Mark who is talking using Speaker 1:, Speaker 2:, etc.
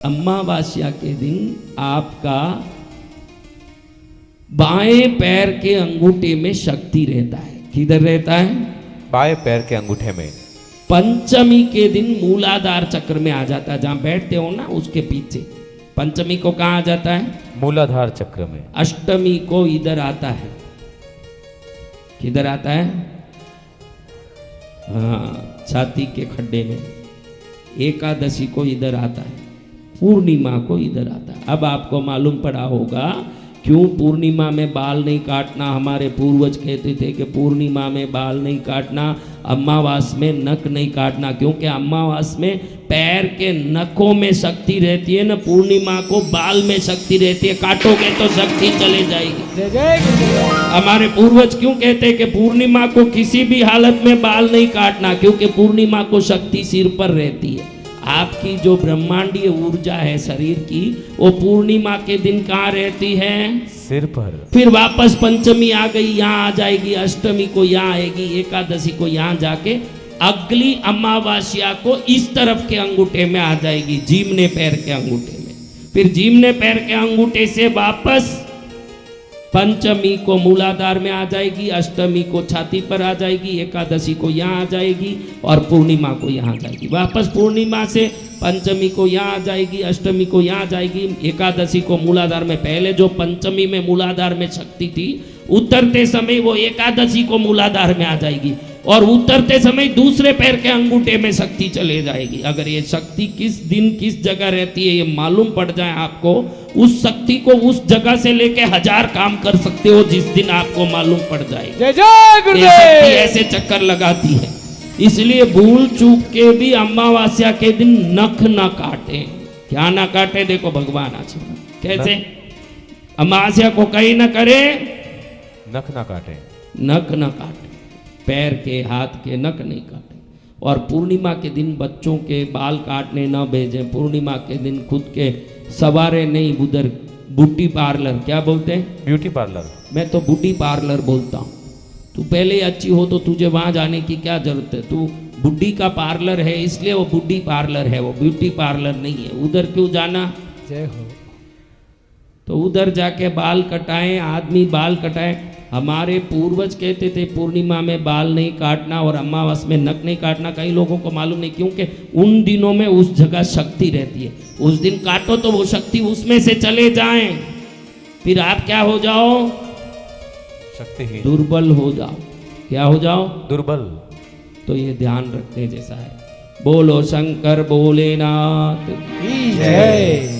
Speaker 1: अमावास्या के दिन आपका बाएं पैर के अंगूठे में शक्ति रहता है। किधर रहता है?
Speaker 2: बाएं पैर के अंगूठे में।
Speaker 1: पंचमी के दिन मूलाधार चक्र में आ जाता है, जहां बैठते हो ना उसके पीछे। पंचमी को कहाँ आ जाता है?
Speaker 2: मूलाधार चक्र में।
Speaker 1: अष्टमी को इधर आता है। किधर आता है? हाँ, छाती के खड्डे में। एकादशी को इधर आता है, पूर्णिमा को इधर आता है। अब आपको मालूम पड़ा होगा क्यों पूर्णिमा में बाल नहीं काटना। हमारे पूर्वज कहते थे कि पूर्णिमा में बाल नहीं काटना, अमावास में नख नहीं काटना, क्योंकि अमावास में पैर के नखों में शक्ति रहती है ना, पूर्णिमा को बाल में शक्ति रहती है। काटोगे तो शक्ति चले जाएगी। हमारे पूर्वज क्यों कहते हैं कि पूर्णिमा को किसी भी हालत में बाल नहीं काटना, क्योंकि पूर्णिमा को शक्ति सिर पर रहती है। आपकी जो ब्रह्मांडीय ऊर्जा है शरीर की, वो पूर्णिमा के दिन कहाँ रहती है?
Speaker 2: सिर पर।
Speaker 1: फिर वापस पंचमी आ गई, यहाँ आ जाएगी, अष्टमी को यहाँ आएगी, एकादशी को यहाँ जाके अगली अमावास्या को इस तरफ के अंगूठे में आ जाएगी, जीमने पैर के अंगूठे में। फिर जीमने पैर के अंगूठे से वापस पंचमी को मूलाधार में आ जाएगी, अष्टमी को छाती पर आ जाएगी, एकादशी को यहाँ आ जाएगी और पूर्णिमा को यहाँ जाएगी। वापस पूर्णिमा से पंचमी को यहाँ आ जाएगी, अष्टमी को यहाँ जाएगी, एकादशी को मूलाधार में। पहले जो पंचमी में मूलाधार में शक्ति थी, उतरते समय वो एकादशी को मूलाधार में आ जाएगी और उतरते समय दूसरे पैर के अंगूठे में शक्ति चले जाएगी। अगर ये शक्ति किस दिन किस जगह रहती है ये मालूम पड़ जाए आपको, उस शक्ति को उस जगह से लेके 1000 काम कर सकते हो जिस दिन आपको मालूम पड़ जाए।
Speaker 3: जय जय गुरुदेव।
Speaker 1: ये शक्ति ऐसे चक्कर लगाती है। इसलिए भूल चूक के भी अमावस्या के दिन नख न काटे। क्या ना काटे? देखो भगवान आज कैसे अमावस्या को कहीं न करे,
Speaker 2: नख ना काटे।
Speaker 1: नख न काटे, पैर के हाथ के नख नहीं काटे। और पूर्णिमा के दिन बच्चों के बाल काटने न भेजें। पूर्णिमा के दिन खुद के सवारे नहीं, उधर ब्यूटी पार्लर, क्या बोलते हैं?
Speaker 2: Beauty parlour.
Speaker 1: मैं तो ब्यूटी पार्लर बोलता हूँ। तू पहले ही अच्छी हो तो तुझे वहाँ जाने की क्या जरूरत है? तू बुड्ढी का पार्लर है इसलिए वो बुड्ढी पार्लर है, वो ब्यूटी पार्लर नहीं है। उधर क्यों जाना?
Speaker 3: जय हो।
Speaker 1: तो उधर जाके बाल कटाएं, आदमी बाल कटाएं। हमारे पूर्वज कहते थे पूर्णिमा में बाल नहीं काटना और अमावस में नख नहीं काटना। कई लोगों को मालूम नहीं, क्योंकि उन दिनों में उस जगह शक्ति रहती है। उस दिन काटो तो वो शक्ति उसमें से चले जाएं, फिर आप क्या हो जाओ?
Speaker 2: शक्तिहीन,
Speaker 1: दुर्बल हो जाओ। क्या हो जाओ?
Speaker 2: दुर्बल।
Speaker 1: तो ये ध्यान रखने जैसा है। बोलो शंकर भोलेनाथ की जय।